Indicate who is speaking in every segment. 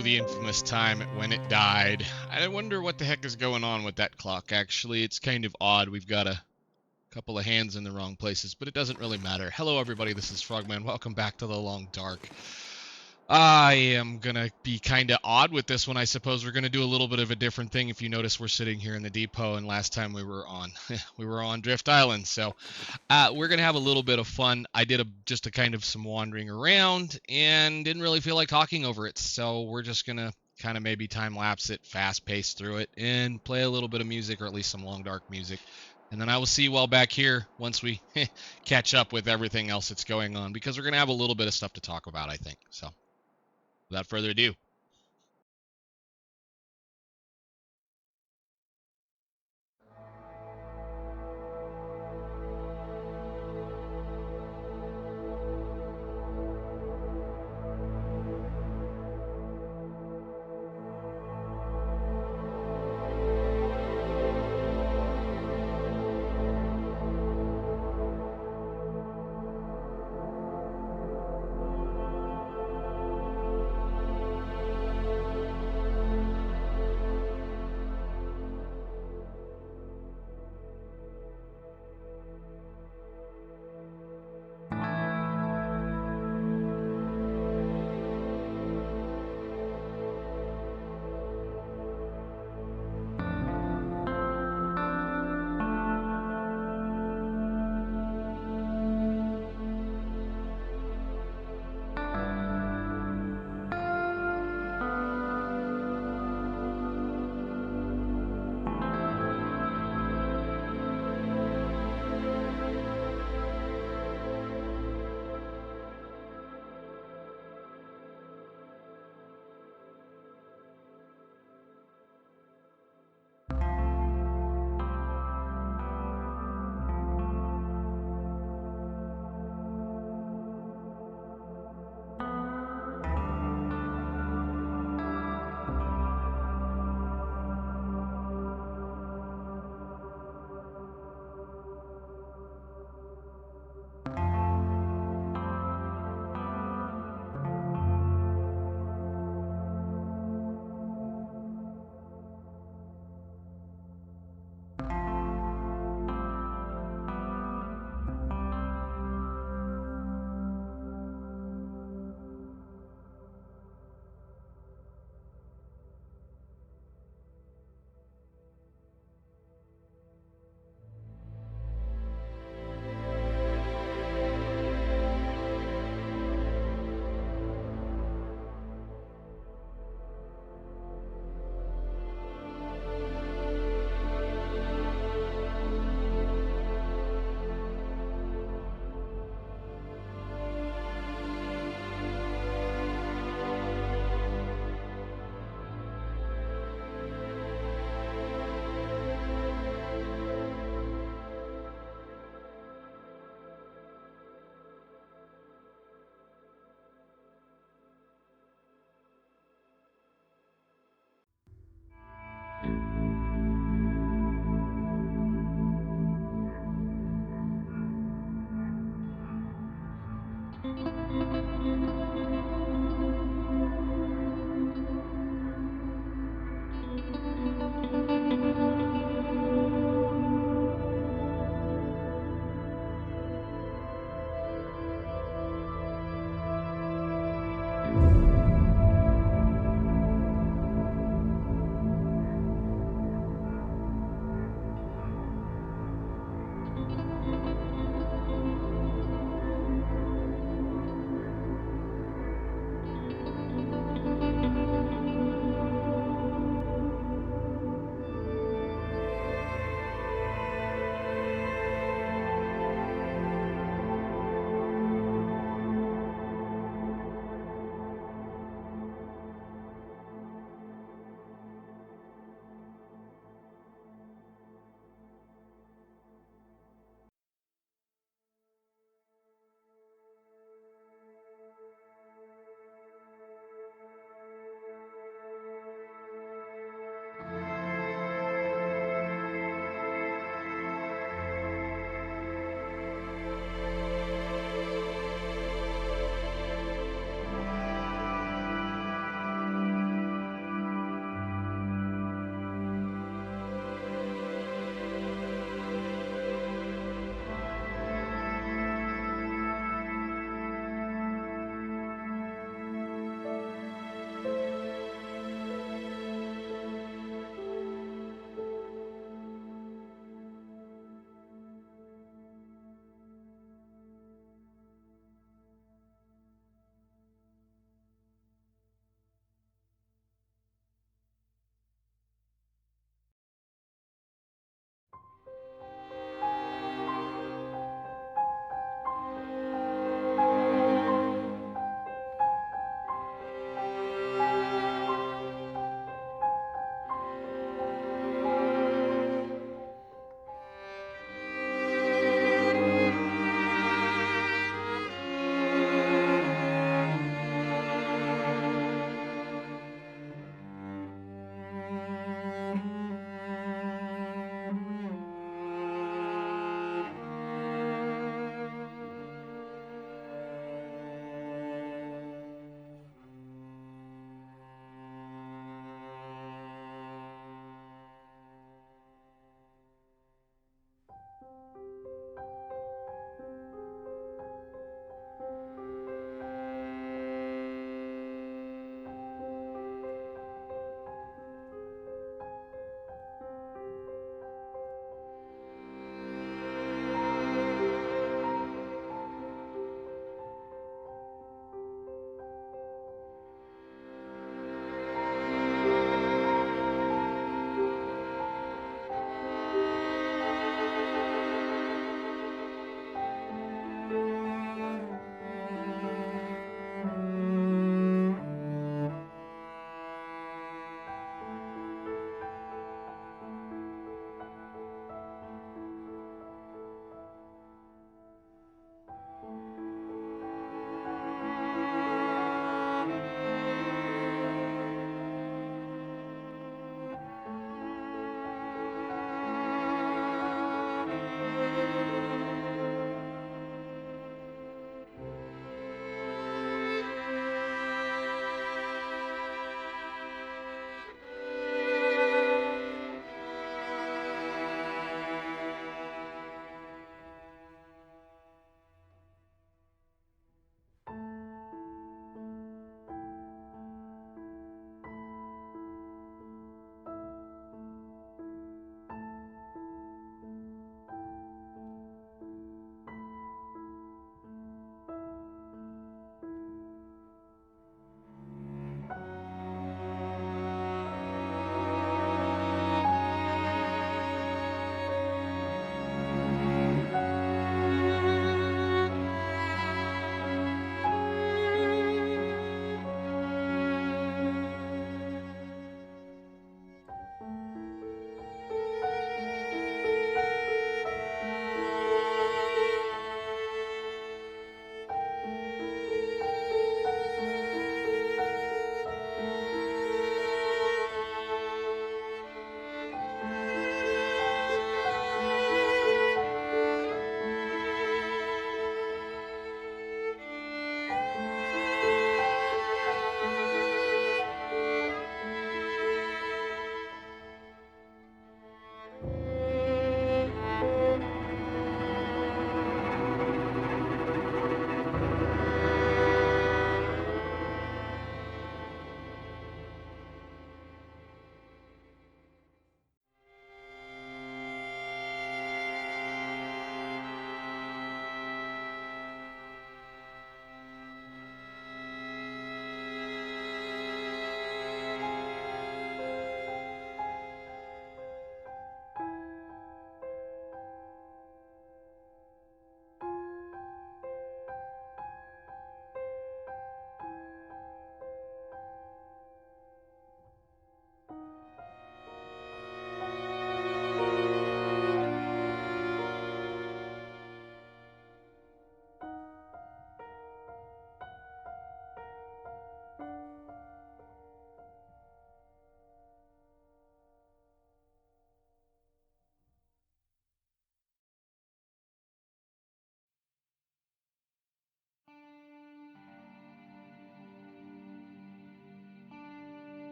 Speaker 1: Oh, the infamous time when it died. I wonder what the heck is going on with that clock, actually. It's kind of odd. We've got a couple of hands in the wrong places, but it doesn't really matter. Hello, everybody. This is Frogman. Welcome back to the Long Dark. I am going to be kind of odd with this one. I suppose we're going to do a little bit of a different thing. If you notice, we're sitting here in the depot, and last time we were on Drift Island. So we're going to have a little bit of fun. I did just a kind of some wandering around and didn't really feel like talking over it. So we're just going to kind of maybe time lapse it, fast pace through it, and play a little bit of music, or at least some Long Dark music. And then I will see you all back here once we catch up with everything else that's going on, because we're going to have a little bit of stuff to talk about, I think. So without further ado.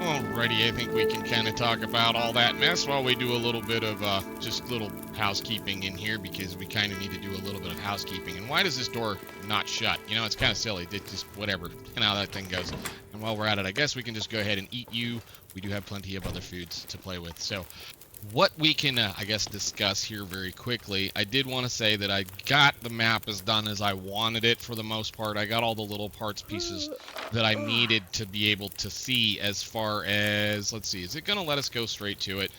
Speaker 1: Alrighty, I think we can kind of talk about all that mess while we do a little bit of just little housekeeping in here, because we kind of need to do a little bit of housekeeping. And why does this door not shut? You know, it's kind of silly. It just, whatever, and how that thing goes. And while we're at it, I guess we can just go ahead and eat you. We do have plenty of other foods to play with. So what we can, I guess, discuss here very quickly, I did want to say that I got the map as done as I wanted it for the most part. I got all the little parts pieces that I needed to be able to see as far as, let's see, is it going to let us go straight to it?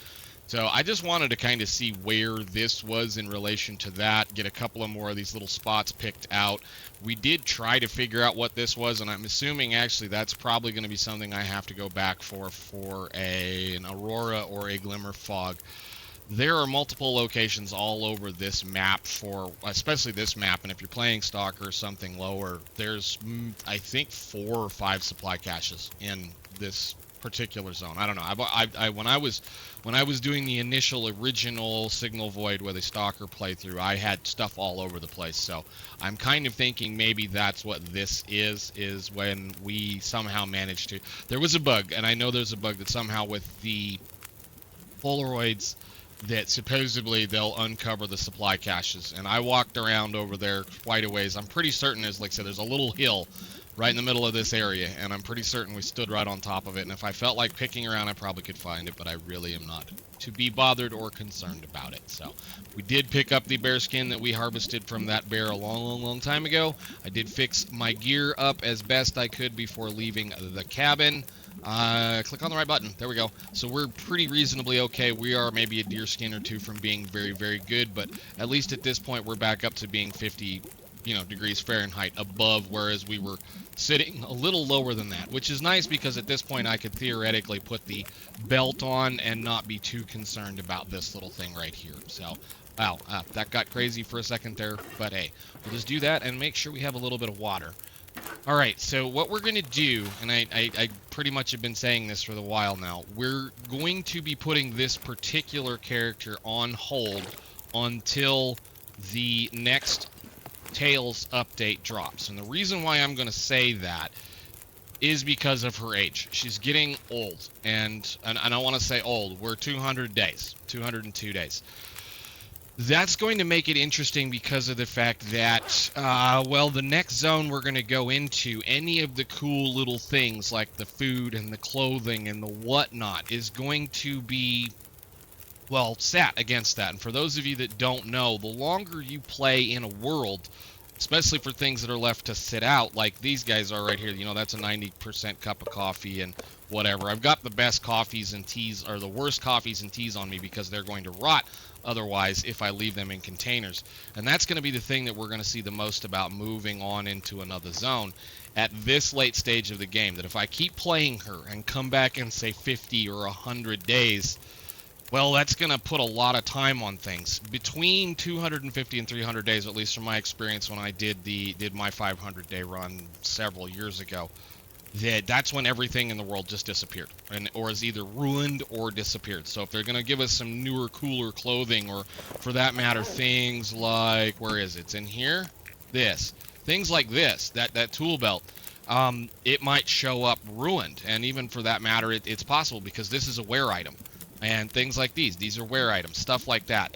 Speaker 1: So I just wanted to kind of see where this was in relation to that, get a couple of more of these little spots picked out. We did try to figure out what this was, and I'm assuming actually that's probably going to be something I have to go back for an aurora or a glimmer fog. There are multiple locations all over this map for, especially this map, and if you're playing Stalker or something lower, there's, I think, 4 or 5 supply caches in this particular zone. I don't know. When I was doing the initial original Signal Void with a Stalker playthrough, I had stuff all over the place. So I'm kind of thinking maybe that's what this is when we somehow managed to. There was a bug, and I know there's a bug that somehow with the Polaroids that supposedly they'll uncover the supply caches. And I walked around over there quite a ways. I'm pretty certain, as like I said, there's a little hill right in the middle of this area, and I'm pretty certain we stood right on top of it, and if I felt like picking around, I probably could find it, but I really am not to be bothered or concerned about it. So we did pick up the bear skin that we harvested from that bear a long time ago. I did fix my gear up as best I could before leaving the cabin. Click on the right button. There we go. So we're pretty reasonably okay. We are maybe a deer skin or two from being very good, but at least at this point we're back up to being 50 degrees Fahrenheit above, whereas we were sitting a little lower than that, which is nice because at this point I could theoretically put the belt on and not be too concerned about this little thing right here. So, wow, that got crazy for a second there, but hey, we'll just do that and make sure we have a little bit of water. All right, so what we're going to do, and I pretty much have been saying this for a while now, we're going to be putting this particular character on hold until the next Tails update drops. And the reason why I'm going to say that is because of her age. She's getting old, and I want to say old. We're 200 days, 202 days. That's going to make it interesting because of the fact that, well, the next zone we're going to go into, any of the cool little things like the food and the clothing and the whatnot is going to be, well, set against that. And for those of you that don't know, the longer you play in a world, especially for things that are left to sit out, like these guys are right here, that's a 90% cup of coffee and whatever. I've got the best coffees and teas, or the worst coffees and teas on me because they're going to rot otherwise if I leave them in containers. And that's going to be the thing that we're going to see the most about moving on into another zone at this late stage of the game, that if I keep playing her and come back in, say, 50 or 100 days, well, that's going to put a lot of time on things. Between 250 and 300 days, at least from my experience when I did my 500-day run several years ago, that's when everything in the world just disappeared, or is either ruined or disappeared. So if they're going to give us some newer, cooler clothing, or for that matter, things like, where is it? It's in here? Things like this, that tool belt, it might show up ruined. And even for that matter, it's possible because this is a wear item. And things like these are wear items, stuff like that.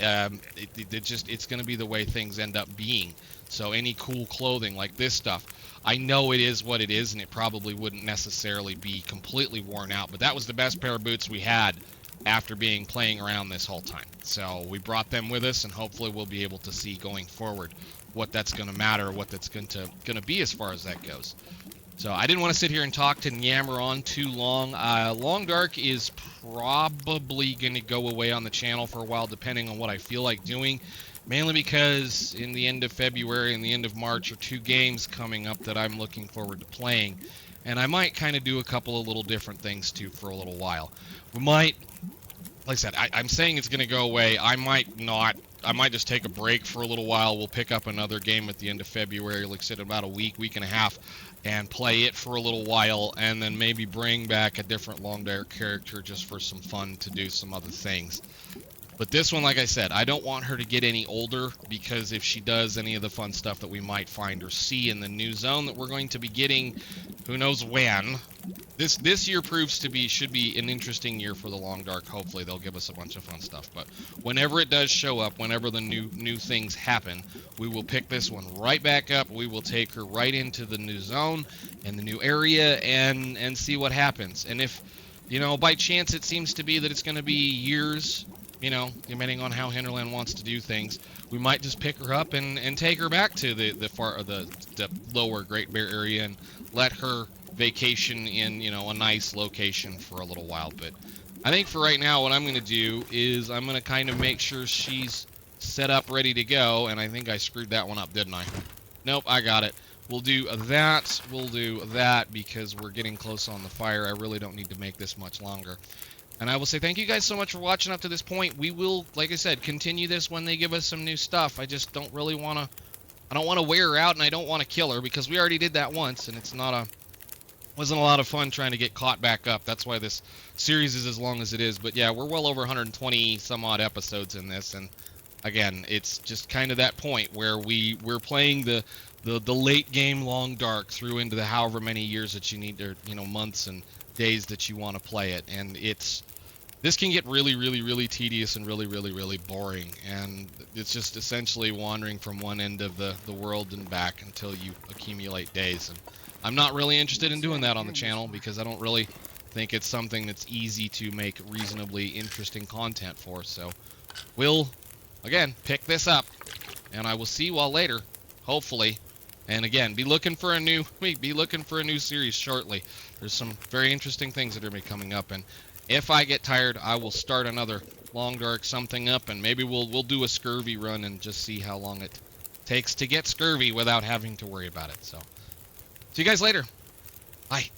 Speaker 1: It's going to be the way things end up being. So any cool clothing like this stuff, I know it is what it is, and it probably wouldn't necessarily be completely worn out, but that was the best pair of boots we had after playing around this whole time. So we brought them with us, and hopefully we'll be able to see going forward what that's going to matter, what that's going to be as far as that goes. So I didn't want to sit here and talk to yammer on too long. Long Dark is probably going to go away on the channel for a while, depending on what I feel like doing. Mainly because in the end of February and the end of March are two games coming up that I'm looking forward to playing. And I might kind of do a couple of little different things too for a little while. We might, like I said, I'm saying it's going to go away. I might not. I might just take a break for a little while. We'll pick up another game at the end of February, like I said, about a week and a half, and play it for a little while, and then maybe bring back a different Long Dark character just for some fun to do some other things. But this one, like I said, I don't want her to get any older, because if she does any of the fun stuff that we might find or see in the new zone that we're going to be getting, who knows when. This year should be an interesting year for the Long Dark. Hopefully they'll give us a bunch of fun stuff. But whenever it does show up, whenever the new things happen, we will pick this one right back up. We will take her right into the new zone and the new area and see what happens. And if, by chance it seems to be that it's going to be years, depending on how Hinterland wants to do things, we might just pick her up and take her back to the lower Great Bear area and let her vacation in, a nice location for a little while. But I think for right now, what I'm going to do is I'm going to kind of make sure she's set up, ready to go. And I think I screwed that one up, didn't I? Nope, I got it. We'll do that. We'll do that because we're getting close on the fire. I really don't need to make this much longer. And I will say thank you guys so much for watching up to this point. We will, like I said, continue this when they give us some new stuff. I just don't really want to, I don't want to wear her out, and I don't want to kill her because we already did that once, and it's wasn't a lot of fun trying to get caught back up. That's why this series is as long as it is. But yeah, we're well over 120 some odd episodes in this, and again, it's just kind of that point where we're playing the late game Long Dark through into the however many years that you need, or months and days that you want to play it. And this can get really, really, really tedious and really, really, really boring, and it's just essentially wandering from one end of the world and back until you accumulate days. And I'm not really interested in doing that on the channel because I don't really think it's something that's easy to make reasonably interesting content for. So we'll again pick this up, and I will see you all later, hopefully. And again, be looking for a new series shortly. There's some very interesting things that are going to be coming up, and if I get tired, I will start another Long Dark something up, and maybe we'll do a scurvy run and just see how long it takes to get scurvy without having to worry about it. So, see you guys later. Bye.